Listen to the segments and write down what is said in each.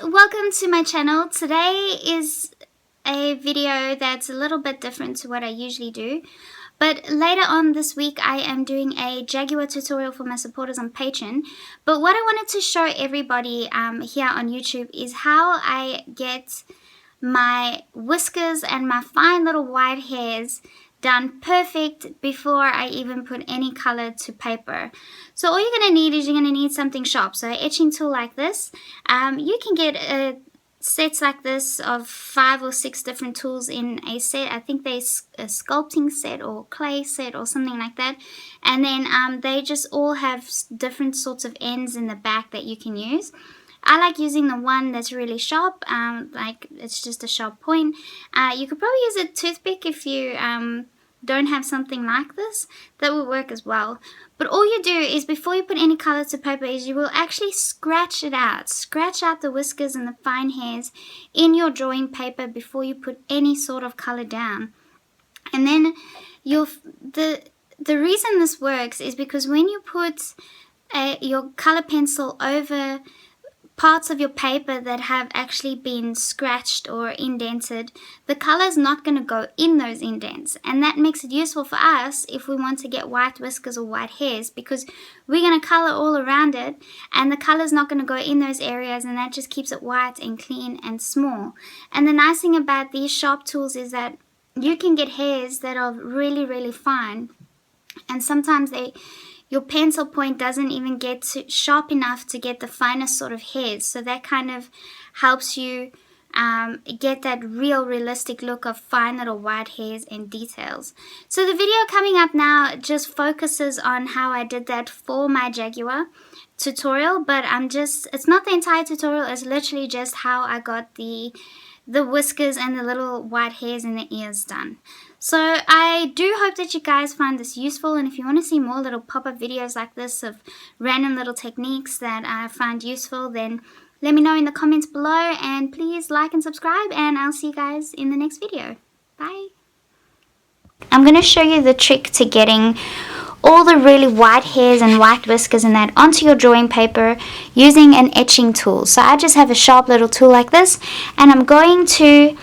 welcome to my channel. Today is a video that's a little bit different to what I usually do, but later on this week I am doing a Jaguar tutorial for my supporters on Patreon. But what I wanted to show everybody here on YouTube is how I get my whiskers and my fine little white hairs done perfect before I even put any color to paper. So all you're going to need is you're going to need something sharp. So an etching tool like this. You can get sets like this of 5 or 6 different tools in a set. I think there's a sculpting set or clay set or something like that. And then they just all have different sorts of ends in the back that you can use. I like using the one that's really sharp, like it's just a sharp point. You could probably use a toothpick if you don't have something like this. That will work as well. But all you do is before you put any color to paper is you will actually scratch it out. Scratch out the whiskers and the fine hairs in your drawing paper before you put any sort of color down. And then the reason this works is because when you put your color pencil over parts of your paper that have actually been scratched or indented, the color is not going to go in those indents, and that makes it useful for us if we want to get white whiskers or white hairs, because we're going to color all around it and the color is not going to go in those areas, and that just keeps it white and clean and small. And the nice thing about these sharp tools is that you can get hairs that are really fine, and sometimes your pencil point doesn't even get sharp enough to get the finest sort of hairs. So that kind of helps you get that realistic look of fine little white hairs and details. So the video coming up now just focuses on how I did that for my Jaguar tutorial, but it's not the entire tutorial, it's literally just how I got the whiskers and the little white hairs in the ears done. So I do hope that you guys find this useful, and if you want to see more little pop-up videos like this of random little techniques that I find useful, then let me know in the comments below, and please like and subscribe, and I'll see you guys in the next video. Bye! I'm going to show you the trick to getting all the really white hairs and white whiskers and that onto your drawing paper using an etching tool. So I just have a sharp little tool like this, and I'm going to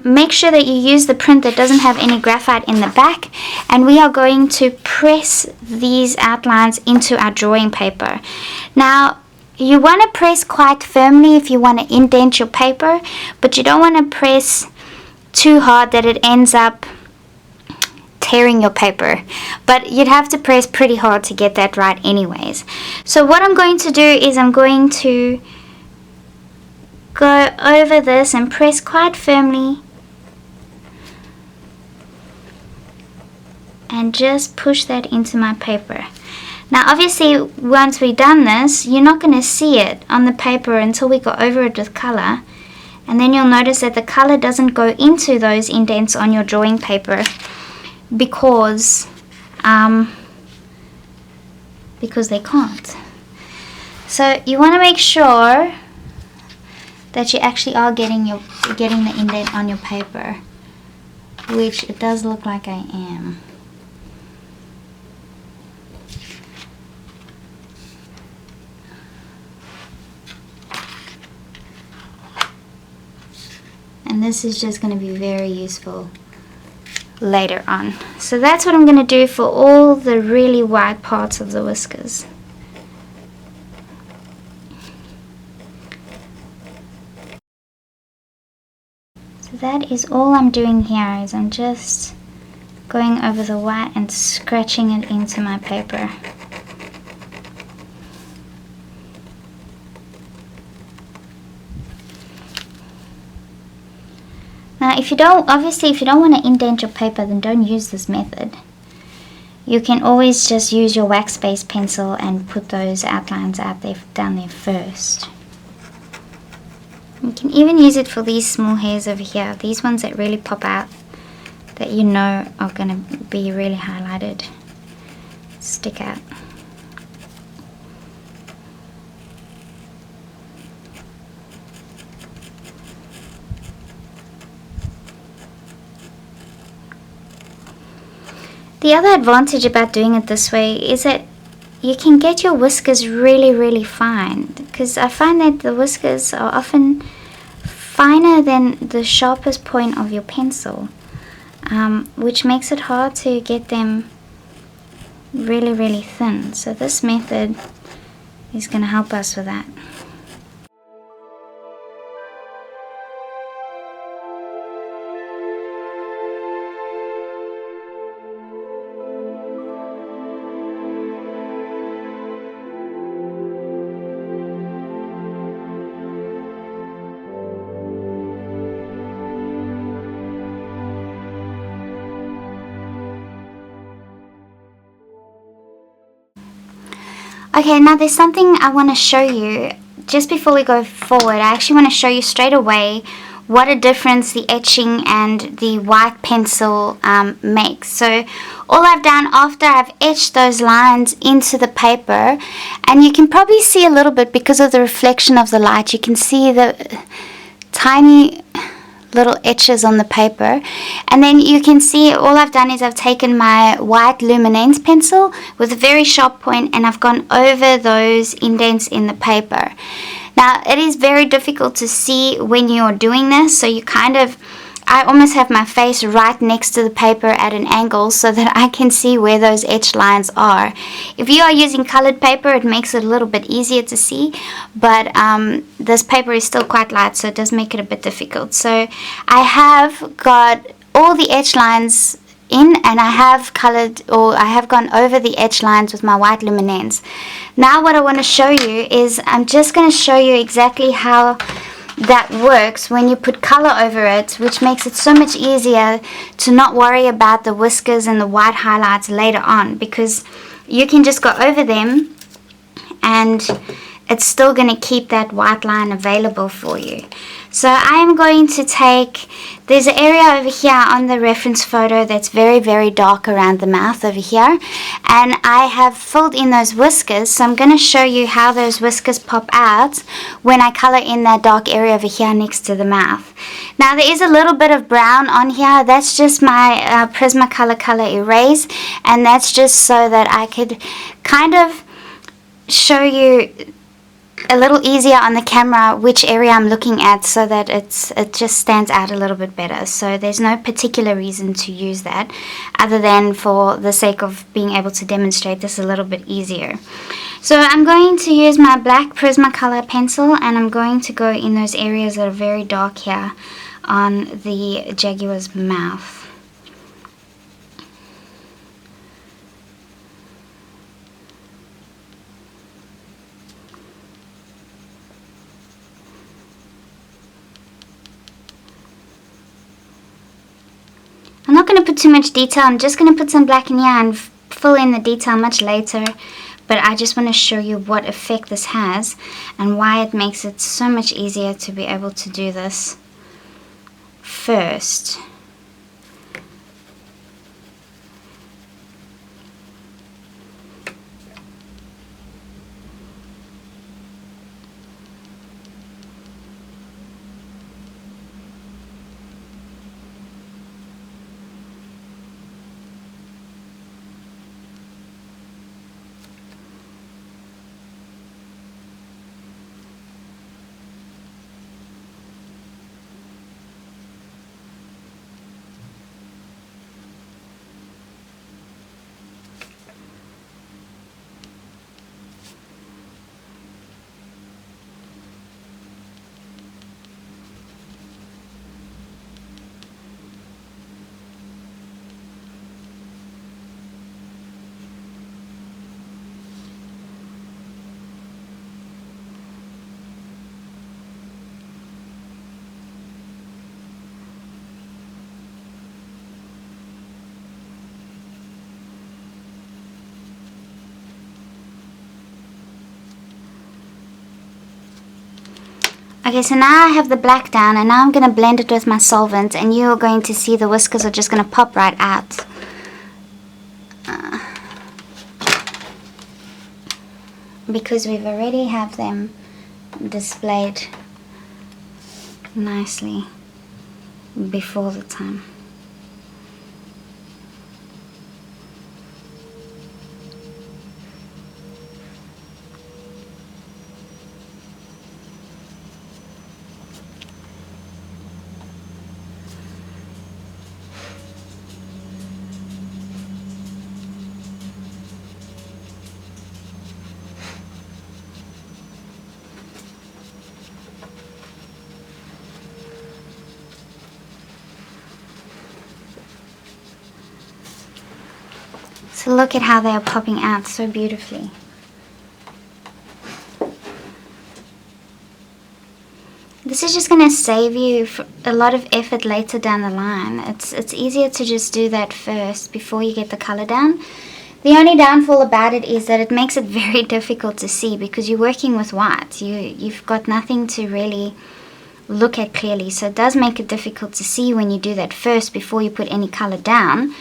make sure that you use the print that doesn't have any graphite in the back, and we are going to press these outlines into our drawing paper. Now you want to press quite firmly if you want to indent your paper, but you don't want to press too hard that it ends up tearing your paper, but you'd have to press pretty hard to get that right anyways. So what I'm going to do is I'm going to go over this and press quite firmly and just push that into my paper. Now obviously once we've done this, you're not going to see it on the paper until we go over it with color, and then you'll notice that the color doesn't go into those indents on your drawing paper because they can't. So you want to make sure that you actually are getting the indent on your paper, which it does look like I am. And this is just going to be very useful later on. So that's what I'm going to do for all the really white parts of the whiskers. So that is all I'm doing here, is I'm just going over the white and scratching it into my paper. Now if you don't want to indent your paper, then don't use this method. You can always just use your wax-based pencil and put those outlines down there first. You can even use it for these small hairs over here, these ones that really pop out, that you know are going to be really highlighted, stick out. The other advantage about doing it this way is that you can get your whiskers really fine, because I find that the whiskers are often finer than the sharpest point of your pencil, which makes it hard to get them really thin. So this method is going to help us with that. Okay, now there's something I want to show you just before we go forward. I actually want to show you straight away what a difference the etching and the white pencil makes. So all I've done after I've etched those lines into the paper, and you can probably see a little bit because of the reflection of the light, you can see the tiny little etches on the paper, and then you can see all I've done is I've taken my white luminance pencil with a very sharp point and I've gone over those indents in the paper. Now it is very difficult to see when you're doing this, so I almost have my face right next to the paper at an angle so that I can see where those etched lines are. If you are using colored paper, it makes it a little bit easier to see, but this paper is still quite light, so it does make it a bit difficult. So I have got all the etched lines in, and I have gone over the etched lines with my white luminance. Now what I want to show you is I'm just going to show you exactly how that works when you put color over it, which makes it so much easier to not worry about the whiskers and the white highlights later on, because you can just go over them and it's still going to keep that white line available for you. So I am going to take, there's an area over here on the reference photo that's very dark around the mouth over here, and I have filled in those whiskers. So I'm going to show you how those whiskers pop out when I color in that dark area over here next to the mouth. Now there is a little bit of brown on here. That's just my Prismacolor color erase, and that's just so that I could kind of show you a little easier on the camera which area I'm looking at, so that it just stands out a little bit better. So there's no particular reason to use that other than for the sake of being able to demonstrate this a little bit easier. So I'm going to use my black Prismacolor pencil, and I'm going to go in those areas that are very dark here on the jaguar's mouth. I'm not going to put too much detail. I'm just going to put some black in here and fill in the detail much later, but I just want to show you what effect this has and why it makes it so much easier to be able to do this first. Okay, so now I have the black down, and now I'm going to blend it with my solvent, and you're going to see the whiskers are just going to pop right out. Because we've already have them displayed nicely before the time. look at how they are popping out so beautifully. This is just going to save you a lot of effort later down the line. It's easier to just do that first before you get the color down. The only downfall about it is that it makes it very difficult to see because you're working with white. You've got nothing to really look at clearly, so it does make it difficult to see when you do that first before you put any color down.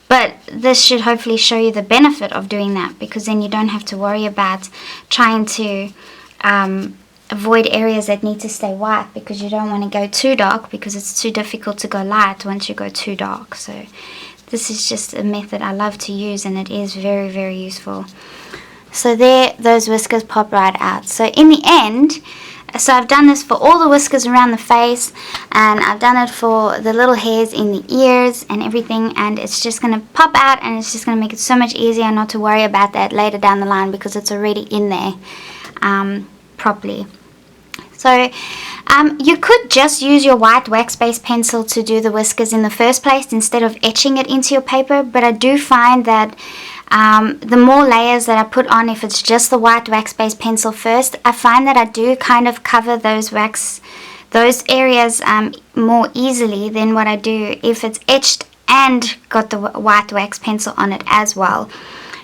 But this should hopefully show you the benefit of doing that, because then you don't have to worry about trying to avoid areas that need to stay white, because you don't want to go too dark because it's too difficult to go light once you go too dark. So this is just a method I love to use, and it is very, very useful. So there, those whiskers pop right out. So in the end, so I've done this for all the whiskers around the face, and I've done it for the little hairs in the ears and everything, and it's just going to pop out, and it's just going to make it so much easier not to worry about that later down the line because it's already in there properly. So you could just use your white wax-based pencil to do the whiskers in the first place instead of etching it into your paper, but I do find that the more layers that I put on, if it's just the white wax-based pencil first, I find that I do kind of cover those areas more easily than what I do if it's etched and got the white wax pencil on it as well.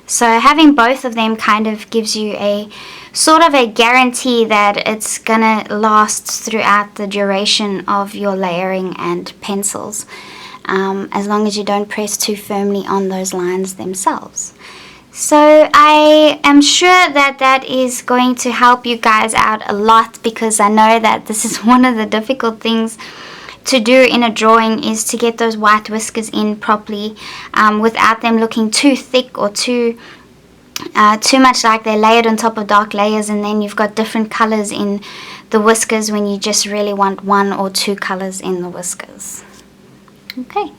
So having both of them kind of gives you a sort of a guarantee that it's gonna last throughout the duration of your layering and pencils, as long as you don't press too firmly on those lines themselves. So I am sure that that is going to help you guys out a lot, because I know that this is one of the difficult things to do in a drawing, is to get those white whiskers in properly without them looking too thick or too much like they're layered on top of dark layers, and then you've got different colors in the whiskers when you just really want one or two colors in the whiskers. Okay.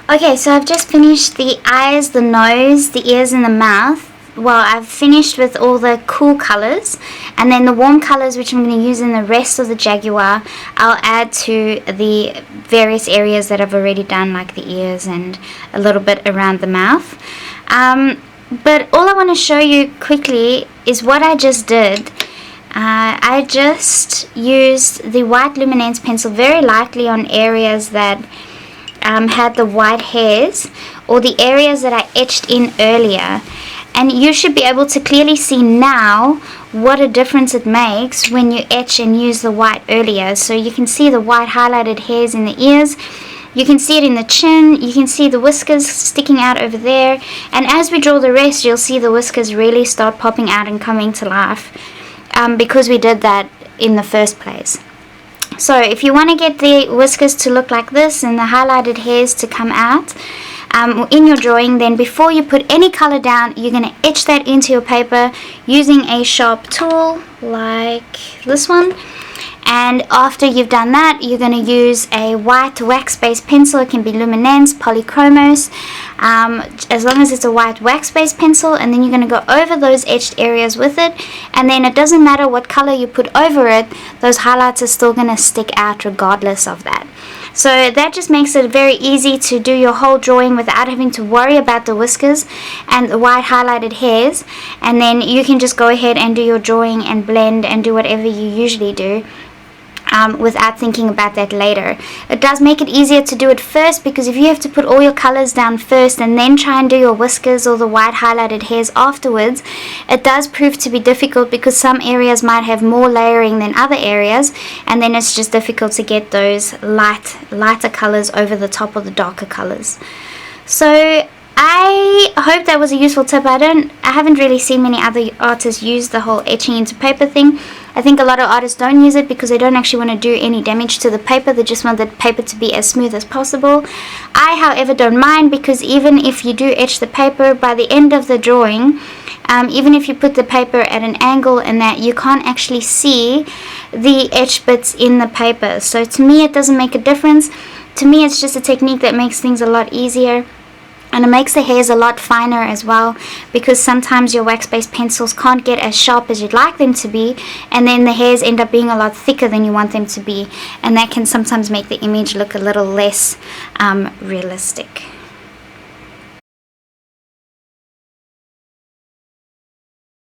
Okay, so I've just finished the eyes, the nose, the ears and the mouth. Well, I've finished with all the cool colors, and then the warm colors, which I'm going to use in the rest of the Jaguar, I'll add to the various areas that I've already done, like the ears and a little bit around the mouth. But all I want to show you quickly is what I just did. I just used the white luminance pencil very lightly on areas that had the white hairs, or the areas that I etched in earlier, and you should be able to clearly see now what a difference it makes when you etch and use the white earlier. So you can see the white highlighted hairs in the ears, you can see it in the chin, you can see the whiskers sticking out over there, and as we draw the rest you'll see the whiskers really start popping out and coming to life, because we did that in the first place. So if you want to get the whiskers to look like this and the highlighted hairs to come out in your drawing, then before you put any color down, you're going to etch that into your paper using a sharp tool like this one, And after you've done that, you're going to use a white wax-based pencil. It can be Luminance, Polychromos, as long as it's a white wax-based pencil, and then you're going to go over those etched areas with it, and then it doesn't matter what color you put over it, those highlights are still going to stick out regardless of that. So that just makes it very easy to do your whole drawing without having to worry about the whiskers and the white highlighted hairs, and then you can just go ahead and do your drawing and blend and do whatever you usually do without thinking about that later. It does make it easier to do it first, because if you have to put all your colors down first and then try and do your whiskers or the white highlighted hairs afterwards, it does prove to be difficult, because some areas might have more layering than other areas, and then it's just difficult to get those lighter colors over the top of the darker colors. So I hope that was a useful tip. I haven't really seen many other artists use the whole etching into paper thing. I think a lot of artists don't use it because they don't actually want to do any damage to the paper. They just want the paper to be as smooth as possible. I, however, don't mind, because even if you do etch the paper, by the end of the drawing, even if you put the paper at an angle and that, you can't actually see the etched bits in the paper. So to me, it doesn't make a difference. To me, it's just a technique that makes things a lot easier. And it makes the hairs a lot finer as well, because sometimes your wax-based pencils can't get as sharp as you'd like them to be, and then the hairs end up being a lot thicker than you want them to be, and that can sometimes make the image look a little less realistic.